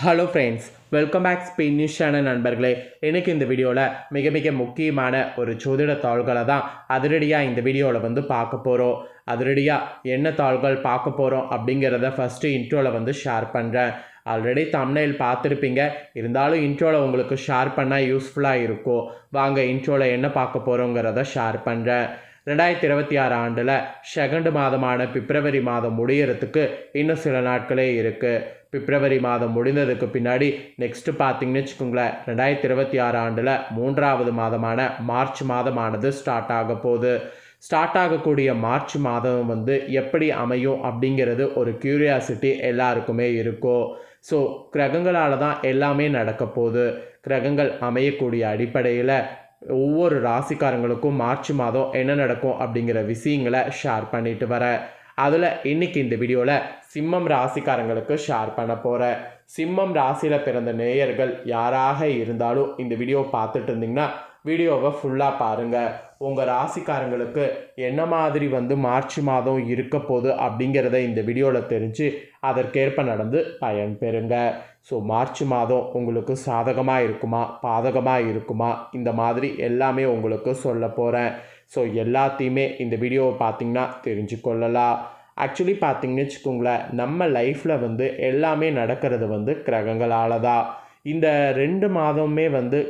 Hello friends, welcome back Spain news channel நண்பர்களே. எனக்கு இந்த வீடியோவில் மிக முக்கியமான ஒரு ஜோதிட தாள்களை தான் அதிரடியாக இந்த வீடியோவில் பார்க்க போகிறோம். அதிரடியாக என்ன தாள்கள் பார்க்க போகிறோம் அப்படிங்கிறத ஃபஸ்ட்டு இன்ட்ரோவில் ஷேர் பண்ணுறேன். ஆல்ரெடி தம்ப்நெயில் பார்த்துருப்பீங்க, இருந்தாலும் இன்ட்ரோவில் உங்களுக்கு ஷேர் பண்ணால் யூஸ்ஃபுல்லாக இருக்கும். வாங்க இன்ட்ரோவில் என்ன பார்க்க போகிறோங்கிறத ஷேர் பண்ணுறேன். 2026 ஆண்டில் செகண்ட் மாதமான பிப்ரவரி மாதம் முடியறதுக்கு இன்னும் சில நாட்களே இருக்குது. பிப்ரவரி மாதம் முடிந்ததுக்கு பின்னாடி நெக்ஸ்ட்டு பார்த்திங்கன்னு வச்சுக்கோங்களேன், 2026 ஆண்டில் 3வது மாதமான மார்ச் மாதமானது ஸ்டார்ட் ஆக போகுது. ஸ்டார்ட் ஆகக்கூடிய மார்ச் மாதம் எப்படி அமையும் அப்படிங்கிறது ஒரு க்யூரியாசிட்டி எல்லாருக்குமே இருக்கும். ஸோ கிரகங்களால் தான் எல்லாமே நடக்க போகுது. கிரகங்கள் அமையக்கூடிய அடிப்படையில் ஒவ்வொரு ராசிக்காரங்களுக்கும் மார்ச் மாதம் என்ன நடக்கும் அப்படிங்கிற விஷயங்களை ஷேர் பண்ணிட்டு வரேன். அதில் இன்றைக்கி இந்த வீடியோவில் சிம்மம் ராசிக்காரங்களுக்கு ஷேர் பண்ண போகிறேன். சிம்மம் ராசியில் பிறந்த நேயர்கள் யாராக இருந்தாலும் இந்த வீடியோ பார்த்துட்டு இருந்தீங்கன்னா வீடியோவை ஃபுல்லாக பாருங்கள். உங்கள் ராசிக்காரங்களுக்கு என்ன மாதிரி மார்ச் மாதம் இருக்க போகுது அப்படிங்கிறத இந்த வீடியோவில் தெரிஞ்சு அதற்கேற்ப நடந்து பயன் பெறுங்க. ஸோ மார்ச் மாதம் உங்களுக்கு சாதகமாக இருக்குமா பாதகமாக இருக்குமா இந்த மாதிரி எல்லாமே உங்களுக்கு சொல்ல போகிறேன். ஸோ எல்லாத்தையுமே இந்த வீடியோவை பார்த்திங்கன்னா தெரிஞ்சுக்கொள்ளலாம். ஆக்சுவலி பார்த்திங்கன்னு வச்சுக்கோங்களேன், நம்ம லைஃப்பில் எல்லாமே நடக்கிறது கிரகங்களால் தான். இந்த 2 மாதமுமே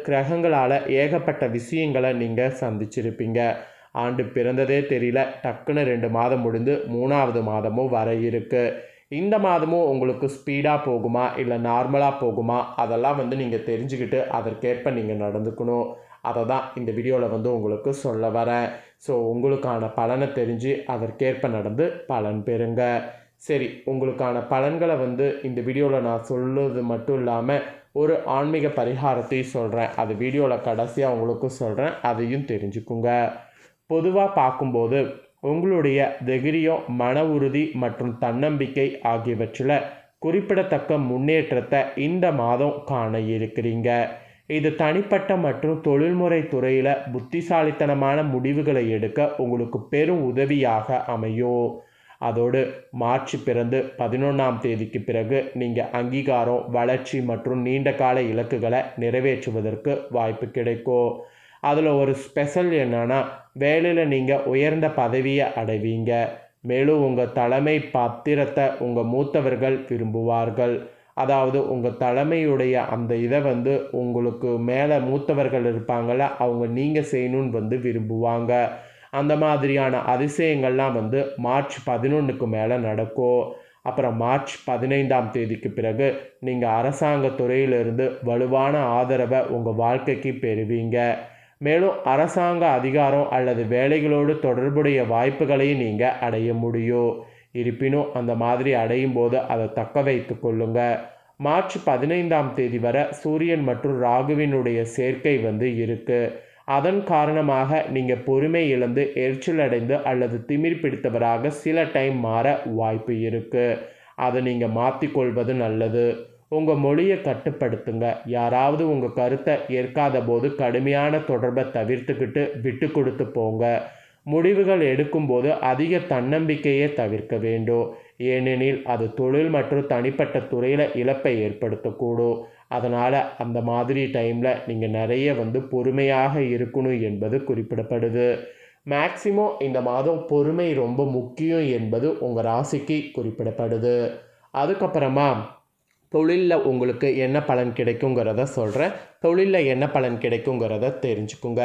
கிரகங்களால் ஏகப்பட்ட விஷயங்களை நீங்கள் சந்திச்சிருப்பீங்க. ஆண்டு பிறந்ததே தெரியல, டக்குன்னு 2 மாதம் முடிந்து 3வது மாதமும் வர இருக்குது. இந்த மாதமும் உங்களுக்கு ஸ்பீடாக போகுமா இல்லை நார்மலாக போகுமா அதெல்லாம் நீங்கள் தெரிஞ்சுக்கிட்டு அதற்கேற்ப நீங்கள் நடந்துக்கணும். அதை தான் இந்த வீடியோவில் உங்களுக்கு சொல்ல வரேன். ஸோ உங்களுக்கான பலனை தெரிஞ்சு அதற்கேற்ப நடந்து பலன் பெறுங்க. சரி, உங்களுக்கான பலன்களை இந்த வீடியோவில் நான் சொல்லுறது மட்டும் இல்லாமல் ஒரு ஆன்மீக பரிகாரத்தையும் சொல்கிறேன். அது வீடியோவில் கடைசியாக உங்களுக்கு சொல்கிறேன், அதையும் தெரிஞ்சுக்குங்க. பொதுவாக பார்க்கும்போது உங்களுடைய தைரியம், மன உறுதி மற்றும் தன்னம்பிக்கை ஆகியவற்றில் குறிப்பிடத்தக்க முன்னேற்றத்தை இந்த மாதம் காண இருக்கிறீங்க. இது தனிப்பட்ட மற்றும் தொழில்முறை துறையில் புத்திசாலித்தனமான முடிவுகளை எடுக்க உங்களுக்கு பெரும் உதவியாக அமையும். அதோடு மார்ச் பிறந்து 11ஆம் தேதிக்கு பிறகு நீங்கள் அங்கீகாரம், வளர்ச்சி மற்றும் நீண்டகால இலக்குகளை நிறைவேற்றுவதற்கு வாய்ப்பு கிடைக்கும். அதில் ஒரு ஸ்பெஷல் என்னன்னா, வேலையில் நீங்கள் உயர்ந்த பதவியை அடைவீங்க. மேலும் உங்கள் தலைமை பத்திரத்தை உங்கள் மூத்தவர்கள் விரும்புவார்கள். அதாவது உங்கள் தலைமையுடைய அந்த இதை உங்களுக்கு மேலே மூத்தவர்கள் இருப்பாங்கள, அவங்க நீங்கள் செய்யணுன்னு விரும்புவாங்க. அந்த மாதிரியான அதிசயங்கள்லாம் மார்ச் 11க்கு மேலே நடக்கும். அப்புறம் மார்ச் 15ஆம் தேதிக்கு பிறகு நீங்கள் அரசாங்க துறையிலிருந்து வலுவான ஆதரவை உங்கள் வாழ்க்கைக்கு பெறுவீங்க. மேலும் அரசாங்க அதிகாரம் அல்லது வேலைகளோடு தொடர்புடைய வாய்ப்புகளையும் நீங்கள் அடைய முடியும். இருப்பினும் அந்த மாதிரி அடையும் போது அதை தக்க வைத்து கொள்ளுங்க. மார்ச் 15ஆம் தேதி வரை சூரியன் மற்றும் ராகுவினுடைய சேர்க்கை இருக்குது. அதன் காரணமாக நீங்கள் பொறுமை இழந்து எரிச்சல் அடைந்து அல்லது திமிர் பிடித்தவராக சில டைம் மாற வாய்ப்பு இருக்குது. அதை நீங்கள் மாற்றிக்கொள்வது நல்லது. உங்கள் மொழியை கட்டுப்படுத்துங்க. யாராவது உங்கள் கருத்தை ஏற்காத போது கடுமையான தொடர்பை தவிர்த்துக்கிட்டு விட்டு கொடுத்து போங்க. முடிவுகள் எடுக்கும்போது அதிக தன்னம்பிக்கையை தவிர்க்க வேண்டும். ஏனெனில் அது தொழில் மற்றும் தனிப்பட்ட துறையில் இழப்பை ஏற்படுத்தக்கூடும். அதனால் அந்த மாதிரி டைமில் நீங்கள் நிறைய பொறுமையாக இருக்கணும் என்பது குறிப்பிடப்படுது. மேக்சிமம் இந்த மாதம் பொறுமை ரொம்ப முக்கியம் என்பது உங்கள் ராசிக்கு குறிப்பிடப்படுது. அதுக்கப்புறமா தொழிலில் உங்களுக்கு என்ன பலன் கிடைக்குங்கிறத சொல்கிறேன். தொழிலில் என்ன பலன் கிடைக்குங்கிறத தெரிஞ்சுக்குங்க.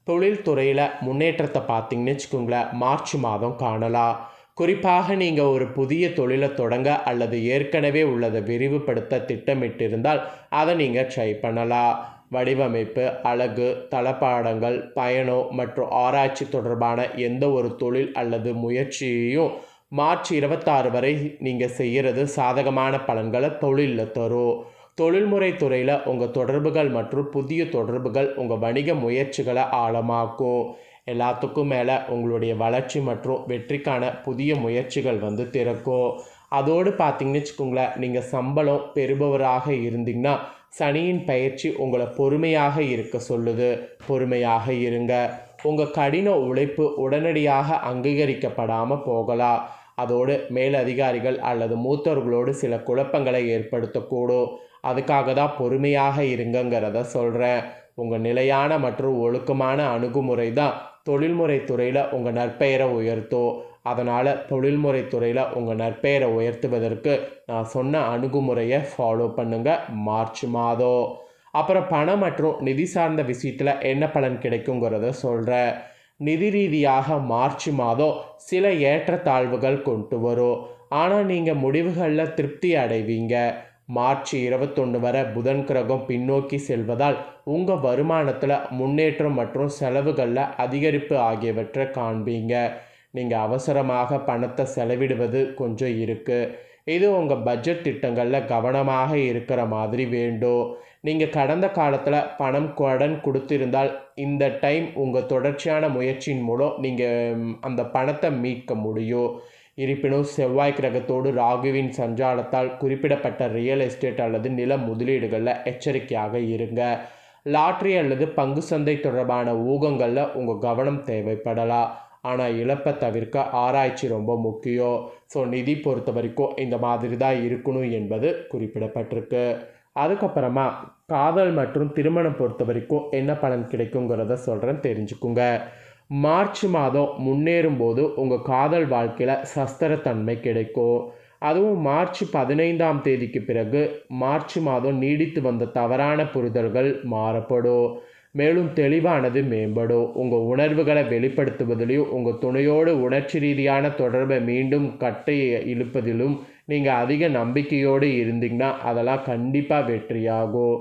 தொழில் துறையில் முன்னேற்றத்தை பார்த்திங்கன்னு வச்சுக்கோங்களேன், மார்ச் மாதம் காணலாம். குறிப்பாக நீங்கள் ஒரு புதிய தொழிலை தொடங்க அல்லது ஏற்கனவே உள்ளதை விரிவுபடுத்த திட்டமிட்டிருந்தால் அதை நீங்கள் ட்ரை பண்ணலாம். வடிவமைப்பு, அழகு, தளபாடங்கள், பயணம் மற்றும் ஆராய்ச்சி தொடர்பான எந்த ஒரு தொழில் அல்லது முயற்சியையும் மார்ச் 26 வரை நீங்கள் செய்கிறது சாதகமான பலன்களை தொழிலில் தரும். தொழில்முறை துறையில் உங்கள் தொடர்புகள் மற்றும் புதிய தொடர்புகள் உங்கள் வணிக முயற்சிகளை ஆழமாக்கும். எல்லாத்துக்கும் மேலே உங்களுடைய வளர்ச்சி மற்றும் வெற்றிக்கான புதிய முயற்சிகள் திறக்கும். அதோடு பார்த்திங்கன்னு வச்சுக்கோங்களேன், நீங்கள் சம்பளம் பெறுபவராக இருந்தீங்கன்னா சனியின் பயிற்சி உங்களை பொறுமையாக இருக்க சொல்லுது. பொறுமையாக இருங்க. உங்கள் கடின உழைப்பு உடனடியாக அங்கீகரிக்கப்படாமல் போகலாம். அதோடு மேலதிகாரிகள் அல்லது மூத்தவர்களோடு சில குழப்பங்களை ஏற்படுத்தக்கூடும். அதுக்காக தான் பொறுமையாக இருங்கங்கிறத சொல்கிறேன். உங்கள் நிலையான மற்றும் ஒழுக்கமான அணுகுமுறை தான் தொழில்முறை துறையில் உங்கள் நற்பெயரை உயர்த்தும். அதனால் தொழில்முறை துறையில் உங்கள் நற்பெயரை உயர்த்துவதற்கு நான் சொன்ன அணுகுமுறையை ஃபாலோ பண்ணுங்கள் மார்ச் மாதம். அப்புறம் பணம் மற்றும் நிதி சார்ந்த விஷயத்தில் என்ன பலன் கிடைக்குங்கிறத சொல்கிறேன். நிதி ரீதியாக மார்ச் மாதம் சில ஏற்றத்தாழ்வுகள் கொண்டு வரும். ஆனால் நீங்கள் முடிவுகளில் திருப்தி அடைவீங்க. மார்ச் 21 வரை புதன் கிரகம் பின்னோக்கி செல்வதால் உங்கள் வருமானத்தில் முன்னேற்றம் மற்றும் செலவுகளில் அதிகரிப்பு ஆகியவற்றை காண்பீங்க. நீங்கள் அவசரமாக பணத்தை செலவிடுவது கொஞ்சம் இருக்குது. இது உங்கள் பட்ஜெட் திட்டங்களில் கவனமாக இருக்கிற மாதிரி வேண்டும். நீங்கள் கடந்த காலத்தில் பணம் கடன் கொடுத்திருந்தால் இந்த டைம் உங்கள் தொடர்ச்சியான முயற்சியின் மூலம் நீங்கள் அந்த பணத்தை மீட்க முடியும். இருப்பினும் செவ்வாய் கிரகத்தோடு ராகுவின் சஞ்சாரத்தால் குறிப்பிடப்பட்ட ரியல் எஸ்டேட் அல்லது நில முதலீடுகளில் எச்சரிக்கையாக இருங்க. லாட்ரி அல்லது பங்கு சந்தை தொடர்பான ஊகங்களில் உங்கள் கவனம் தேவைப்படலாம். ஆனால் இழப்பை தவிர்க்க ஆராய்ச்சி ரொம்ப முக்கியம். ஸோ நிதி பொறுத்த வரைக்கும் இந்த மாதிரி தான் இருக்கணும் என்பது குறிப்பிடப்பட்டிருக்கு. அதுக்கப்புறமா காதல் மற்றும் திருமணம் பொறுத்த வரைக்கும் என்ன பலன் கிடைக்குங்கிறத சொல்கிறேன், தெரிஞ்சுக்குங்க. மார்ச் மாதம் முன்னேறும் போது உங்கள் காதல் வாழ்க்கையில் சஸ்திரத்தன்மை கிடைக்கும். அதுவும் மார்ச் 15ஆம் தேதிக்கு பிறகு மார்ச் மாதம் நீடித்து வந்த தவறான புரிதல்கள் மாறப்படும். மேலும் தெளிவானது மேம்படும். உங்கள் உணர்வுகளை வெளிப்படுத்துவதிலும் உங்கள் துணையோடு உணர்ச்சி ரீதியான தொடர்பை மீண்டும் கட்டை இழுப்பதிலும் நீங்கள் அதிக நம்பிக்கையோடு இருந்தீங்கன்னா அதெல்லாம் கண்டிப்பாக வெற்றியாகும்.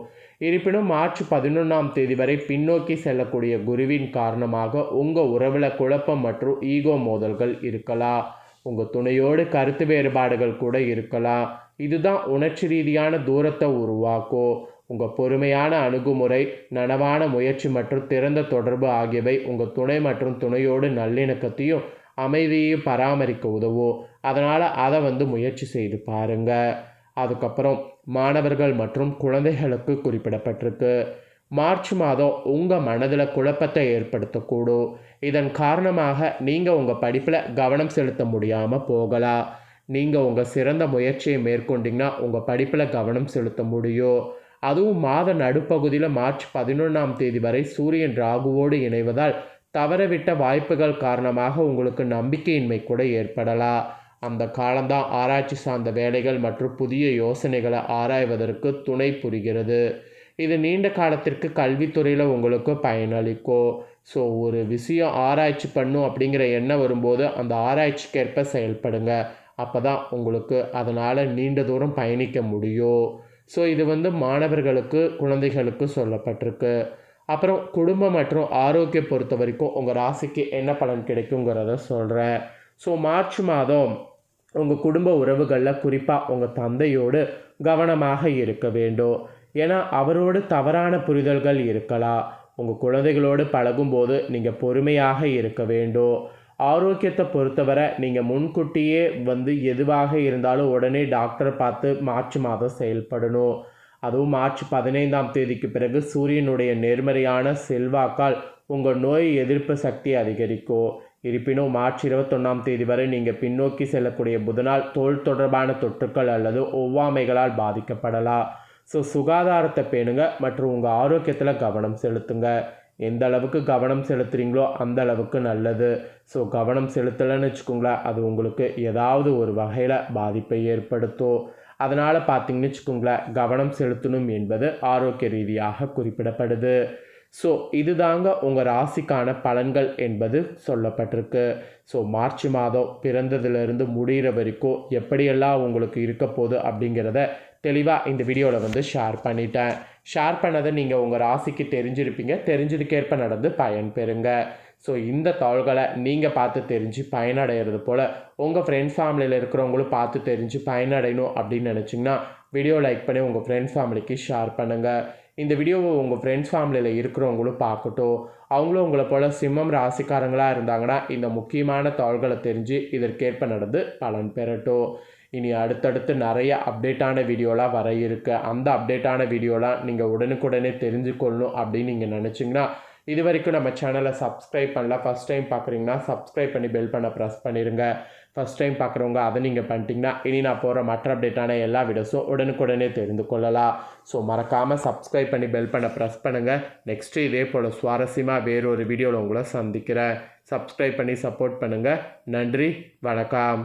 இருப்பினும் மார்ச் 11ஆம் தேதி வரை பின்னோக்கி செல்லக்கூடிய குருவின் காரணமாக உங்கள் உறவில் குழப்பம் மற்றும் ஈகோ மோதல்கள் இருக்கலாம். உங்கள் துணையோடு கருத்து வேறுபாடுகள் கூட இருக்கலாம். இதுதான் உணர்ச்சி ரீதியான தூரத்தை உருவாக்கும். உங்கள் பொறுமையான அணுகுமுறை, நனவான முயற்சி மற்றும் திறந்த தொடர்பு ஆகியவை உங்கள் துணை மற்றும் துணையோடு நல்லிணக்கத்தையும் அமைதியையும் பராமரிக்க உதவும். அதனால் அதை முயற்சி செய்து பாருங்கள். அதுக்கப்புறம் மாணவர்கள் மற்றும் குழந்தைகளுக்கு குறிப்பிடப்பட்டிருக்கு. மார்ச் மாதம் உங்கள் மனதில் குழப்பத்தை ஏற்படுத்தக்கூடும். இதன் காரணமாக நீங்கள் உங்கள் படிப்பில் கவனம் செலுத்த முடியாமல் போகலாம். நீங்கள் உங்கள் சிறந்த முயற்சியை மேற்கொண்டீங்கன்னா உங்கள் படிப்பில் கவனம் செலுத்த முடியும். அதுவும் மாத நடுப்பகுதியில் மார்ச் 11ஆம் தேதி வரை சூரியன் ராகுவோடு இணைவதால் தவறவிட்ட வாய்ப்புகள் காரணமாக உங்களுக்கு நம்பிக்கையின்மை கூட ஏற்படலாம். அந்த காலம்தான் ஆராய்ச்சி சார்ந்த வேலைகள் மற்றும் புதிய யோசனைகளை ஆராய்வதற்கு துணை புரிகிறது. இது நீண்ட காலத்திற்கு கல்வித்துறையில் உங்களுக்கு பயனளிக்கும். ஸோ ஒரு விஷயம் ஆராய்ச்சி பண்ணும் அப்படிங்கிற எண்ணம் வரும்போது அந்த ஆராய்ச்சிக்கேற்ப செயல்படுங்க. அப்போ தான் உங்களுக்கு அதனால் நீண்ட தூரம் பயணிக்க முடியும். ஸோ இது மாணவர்களுக்கு குழந்தைகளுக்கு சொல்லப்பட்டிருக்கு. அப்புறம் குடும்பம் மற்றும் ஆரோக்கியம் பொறுத்த வரைக்கும் உங்கள் ராசிக்கு என்ன பலன் கிடைக்குங்கிறத சொல்கிறேன். ஸோ மார்ச் மாதம் உங்கள் குடும்ப உறவுகளில் குறிப்பாக உங்கள் தந்தையோடு கவனமாக இருக்க வேண்டும். ஏன்னா அவரோடு தவறான புரிதல்கள் இருக்கலாம். உங்கள் குழந்தைகளோடு பழகும்போது நீங்கள் பொறுமையாக இருக்க வேண்டும். ஆரோக்கியத்தை பொறுத்தவரை நீங்கள் முன்கூட்டியே எதுவாக இருந்தாலும் உடனே டாக்டரை பார்த்து மார்ச் மாதம் செயல்படணும். அதுவும் மார்ச் 15ஆம் தேதிக்கு பிறகு சூரியனுடைய நேர்மறையான செல்வாக்கால் உங்கள் நோய் எதிர்ப்பு சக்தி அதிகரிக்கும். இருப்பினும் மார்ச் 21ஆம் தேதி வரை நீங்கள் பின்னோக்கி செல்லக்கூடிய புதனால் தோல் தொடர்பான தொற்றுக்கள் அல்லது ஒவ்வாமைகளால் பாதிக்கப்படலாம். ஸோ சுகாதாரத்தை பேணுங்க மற்றும் உங்கள் ஆரோக்கியத்தில் கவனம் செலுத்துங்க. எந்த அளவுக்கு கவனம் செலுத்துகிறீங்களோ அந்த அளவுக்கு நல்லது. ஸோ கவனம் செலுத்தலைன்னு வச்சுக்கோங்களேன், அது உங்களுக்கு ஏதாவது ஒரு வகையில் பாதிப்பை ஏற்படுத்தும். அதனால் பார்த்தீங்கன்னு வச்சுக்கோங்களேன், கவனம் செலுத்தணும் என்பது ஆரோக்கிய ரீதியாக குறிப்பிடப்படுது. ஸோ இதுதாங்க உங்கள் ராசிக்கான பலன்கள் என்பது சொல்லப்பட்டிருக்கு. ஸோ மார்ச் மாதம் பிறந்ததுலேருந்து முடிகிற வரைக்கும் எப்படியெல்லாம் உங்களுக்கு இருக்க போகுது அப்படிங்கிறத தெளிவாக இந்த வீடியோவில் ஷேர் பண்ணிட்டேன். ஷேர் பண்ணதை நீங்கள் உங்கள் ராசிக்கு தெரிஞ்சிருப்பீங்க. தெரிஞ்சதுக்கேற்ப நடந்து பயன் பெறுங்க. ஸோ இந்த தாள்களை நீங்கள் பார்த்து தெரிஞ்சு பயனடைகிறது போல் உங்கள் ஃப்ரெண்ட்ஸ் ஃபேமிலியில் இருக்கிறவங்களும் பார்த்து தெரிஞ்சு பயனடையணும் அப்படின்னு நினச்சிங்கன்னா வீடியோ லைக் பண்ணி உங்கள் ஃப்ரெண்ட்ஸ் ஃபேமிலிக்கு ஷேர் பண்ணுங்கள். இந்த வீடியோவை உங்கள் ஃப்ரெண்ட்ஸ் ஃபேமிலியில் இருக்கிறவங்களும் பார்க்கட்டும். அவங்களும் உங்களை போல் சிம்மம் ராசிக்காரங்களாக இருந்தாங்கன்னா இந்த முக்கியமான தாள்களை தெரிஞ்சு இதற்கேற்ப நடந்து பலன் பெறட்டும். இனி அடுத்தடுத்து நிறைய அப்டேட்டான வீடியோலாம் வர இருக்குது. அந்த அப்டேட்டான வீடியோலாம் நீங்கள் உடனுக்குடனே தெரிஞ்சுக்கொள்ளணும் அப்படின்னு நீங்கள் நினச்சிங்கன்னா இது வரைக்கும் நம்ம சேனலை சப்ஸ்கிரைப் பண்ணல, ஃபஸ்ட் டைம் பார்க்குறீங்கன்னா சப்ஸ்கிரைப் பண்ணி பெல் பண்ண ப்ரெஸ் பண்ணிடுங்க. ஃபஸ்ட் டைம் பார்க்குறவங்க அதை நீங்கள் பண்ணிட்டீங்கன்னா இனி நான் போகிற மற்ற அப்டேட்டான எல்லா வீடியோஸும் உடனுக்குடனே தெரிந்து கொள்ளலாம். ஸோ மறக்காமல் சப்ஸ்கிரைப் பண்ணி பெல் பண்ண ப்ரெஸ் பண்ணுங்கள். நெக்ஸ்ட்டு இதே போல் சுவாரஸ்யமாக வேறொரு வீடியோவில் உங்களை சந்திக்கிறேன். சப்ஸ்கிரைப் பண்ணி சப்போர்ட் பண்ணுங்கள். நன்றி, வணக்கம்.